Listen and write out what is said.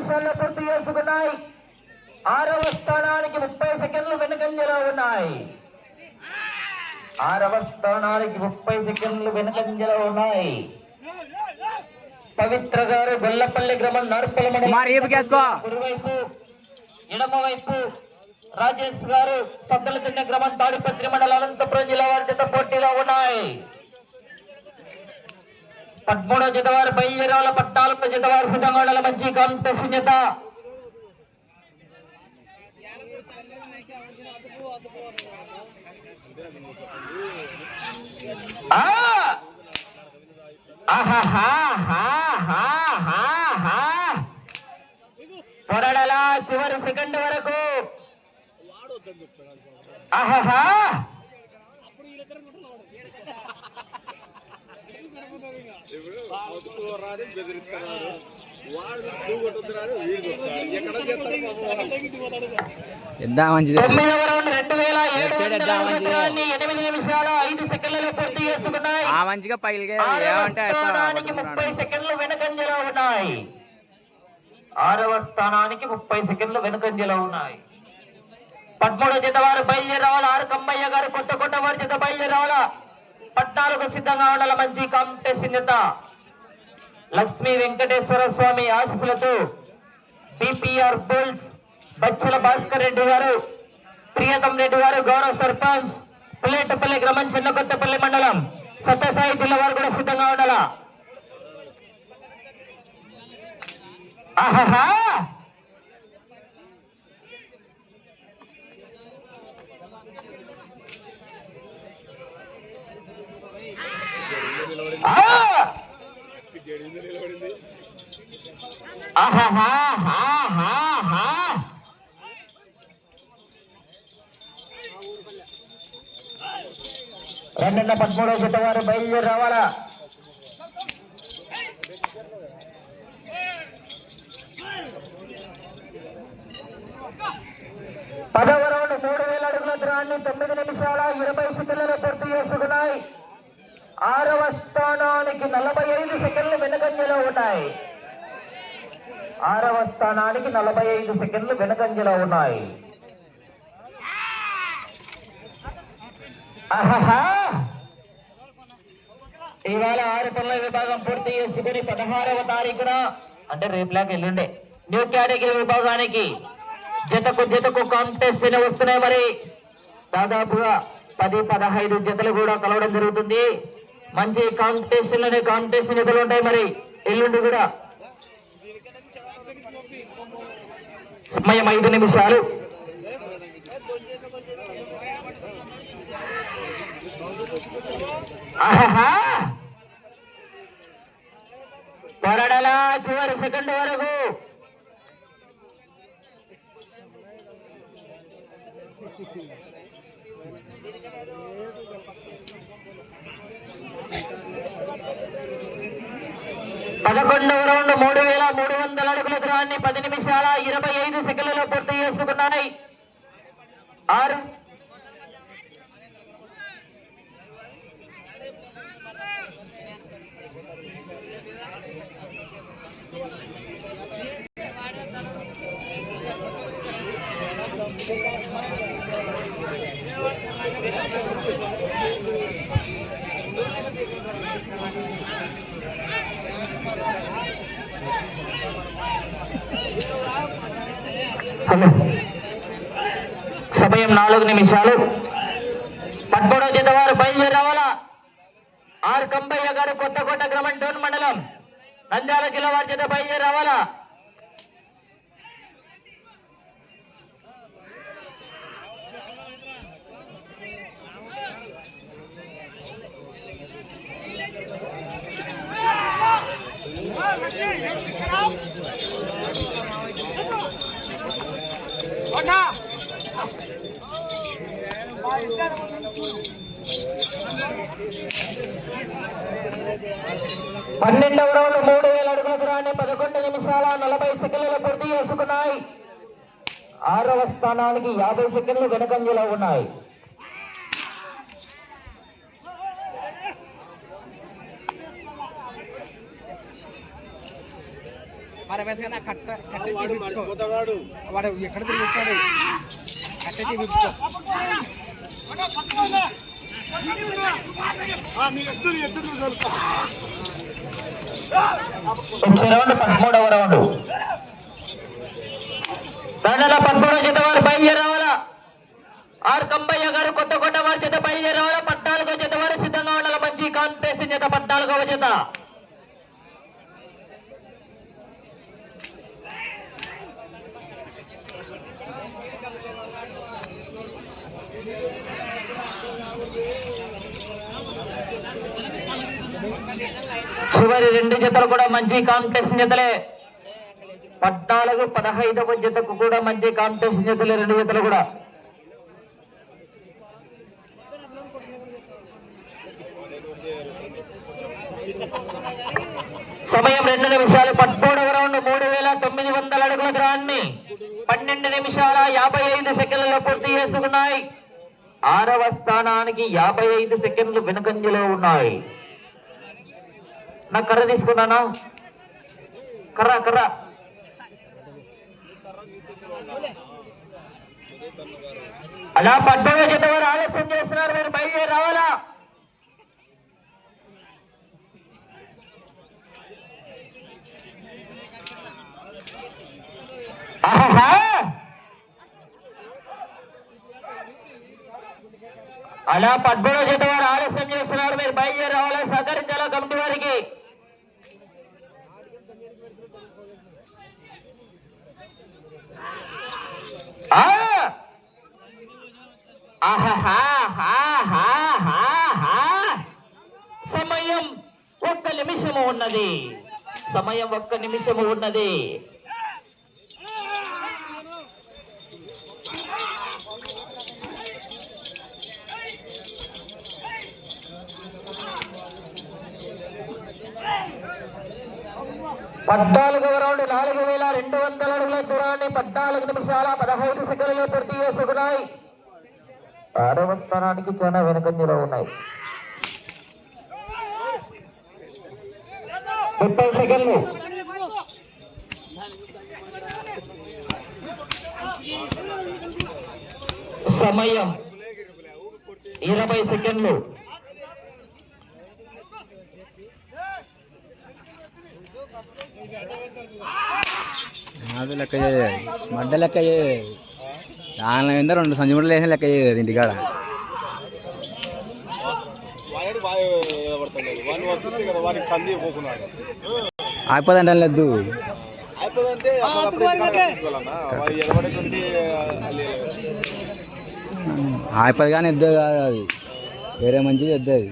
నిమిషాల్లో పూర్తి చేసుకున్నాయి. 6వ స్థానానికి 30 సెకండ్లు వెనుకంజలో ఉన్నాయి. 6వ స్థానానికి 30 సెకండ్లు వెనుకంజలో ఉన్నాయి. పవిత్ర గారు గొల్లపల్లి గ్రామం నార్పల కుడివైపు, ఎడమవైపు రాజేష్ గారు సద్దలదిన్నె గ్రామం తాడిపత్రి మండలం అనంతపురం జిల్లా వారి చేత పోటీలో ఉన్నాయి. 13వ జత వారు బయలుదేరాల, 14వ జత వారు సిద్ధంగా ఉండాలి. మంచి కాంపిటీషన్ జత. పొరడలా చివరి సెకండ్ వరకు ఆహాహా ఎంత మంచిది. 8 నిమిషాలు 5 సెకండ్లలో పూర్తి చేసుకున్నాయి. మంచిగా పైకి ఏమంటే 30 సెకండ్లు వెనుకంజలో ఉన్నాయి. 6వ స్థానానికి 30 సెకండ్లు వెనుకంజలో ఉన్నాయి. 13వ జత వారు బయలుదేరి రావాలా. ఆర్ కమ్మయ్య గారు కొత్త వారి జత బయలుదేరి రావాలా. 14 సిద్ధంగా ఉండాలి. మంచి కాంపిటీషన్ జత. లక్ష్మీ వెంకటేశ్వర స్వామి ఆశీస్సులతో బిపిఆర్ బుల్స్ బచ్చల భాస్కర్ రెడ్డి గారు, ప్రియతం రెడ్డి గారు గౌరవ సర్పంచ్, పుల్లేటపల్లి గ్రామం, చిన్నకొత్తపల్లి మండలం, సత్యసాయి జిల్లా వారు కూడా సిద్ధంగా ఉండాలా. ఆహాహా రెండున్న 13వ జత వారు బయలుదేరి రావాలా. పదవ రౌండ్ 3000 అడుగుల దూరాన్ని 9 నిమిషాల 20 సెకండ్లలో పూర్తి చేసుకున్నాయి. 6వ స్థానానికి 45 సెకండ్లు వెనుకంజలో ఉన్నాయి. 6వ స్థానానికి 45 సెకండ్లు వెనుకంజలో ఉన్నాయి. ఇవాళ 6 పనుల విభాగం పూర్తి చేసుకుని 16వ తారీఖున అంటే రేపులాగా ఎల్లుండే న్యూ కేటగిరీ విభాగానికి జతకు కాంటెస్ట్ వస్తున్నాయి. మరి దాదాపుగా 10-15 జతలు కూడా కలవడం జరుగుతుంది. మంచి కాంపిటీషన్ జతలు ఉంటాయి. మరి ఎల్లుండి కూడా సమయం 5 నిమిషాలు. పొరడలా చివరి సెకండ్ వరకు పదకొండవ రౌండ్ 3300 అడుగుల దూరాన్ని 10 నిమిషాల 25 సెకండ్లలో పూర్తి చేసుకున్నాయి. 6 సమయం 4 నిమిషాలు. 13వ జత వారు బయలుదేరి రావాలా. ఆర్ కంబయ్య గారు కొత్తకోట గ్రామం డోన్ మండలం నంద్యాల జిల్లా వారి చేత బయలుదేరి రావాలా. పన్నెండవ రౌండ్ 3000 అడుగుల దూరాన్ని 11 నిమిషాల 40 సెకండ్లలో పూర్తి చేసుకున్నాయి. 6వ స్థానానికి 50 సెకండ్లు వెనుకంజలో ఉన్నాయి. వాడు ఎక్కడ తిరిగి వచ్చాడు రౌండ్ 13వ రౌండ్. దండల 13వ జత వారు బయలుదేరి రావాలా. ఆర్ కంబయ్య గారు కొత్త వారి జత బయలుదేరి రావాలా. 14వ జత వారు సిద్ధంగా ఉండాలి. మంచి కాంపిటీషన్ జత 14వ జత. చివరి 2 జతలు కూడా మంచి కాంపిటీషన్ జతలే. 14, 15వ జతకు కూడా మంచి కాంపిటీషన్ జతలే 2 జతలు కూడా. సమయం 2 నిమిషాలు. 13వ రౌండ్ 3900 అడుగుల దూరాన్ని 12 నిమిషాల 55 సెకండ్లలో పూర్తి చేసుకున్నాయి. 6వ స్థానానికి 55 సెకండ్లు వెనుకంజలో ఉన్నాయి. నా కర్ర తీసుకున్నానా? కర్ర అలా 13వ జత వారు ఆలస్యం చేస్తున్నారు. మీరు బయలుదేరి రావాలా. అలా 13వ జత వారు ఆలస్యం చేస్తున్నారు. మీరు బయలుదేరి రావాలా. సహకరించాలా కమిటీ వారికి. సమయం 1 నిమిషము ఉన్నది. సమయం 1 నిమిషము ఉన్నది. పద్నాలుగవ రౌండ్ 4200 అడుగుల దూరాన్ని 14 నిమిషాల 15 సెకండ్లలో పూర్తి చేసుకున్నాయి. 6వ స్థానానికి చాలా వెనుకంజలో ఉన్నాయి. 30 సెకండ్లు. సమయం 20 సెకండ్లు. అది లెక్క చేయాలి. మడ్డ లెక్క చేయాలి. దానిలో మీద 2 సంచుముడలు వేసిన లెక్క చేయదు ఇంటికాడ. అయిపోదంటే లేదు. అయిపోదు కానీ ఎద్దు కాదు అది. వేరే మంచిది ఎద్దు అది.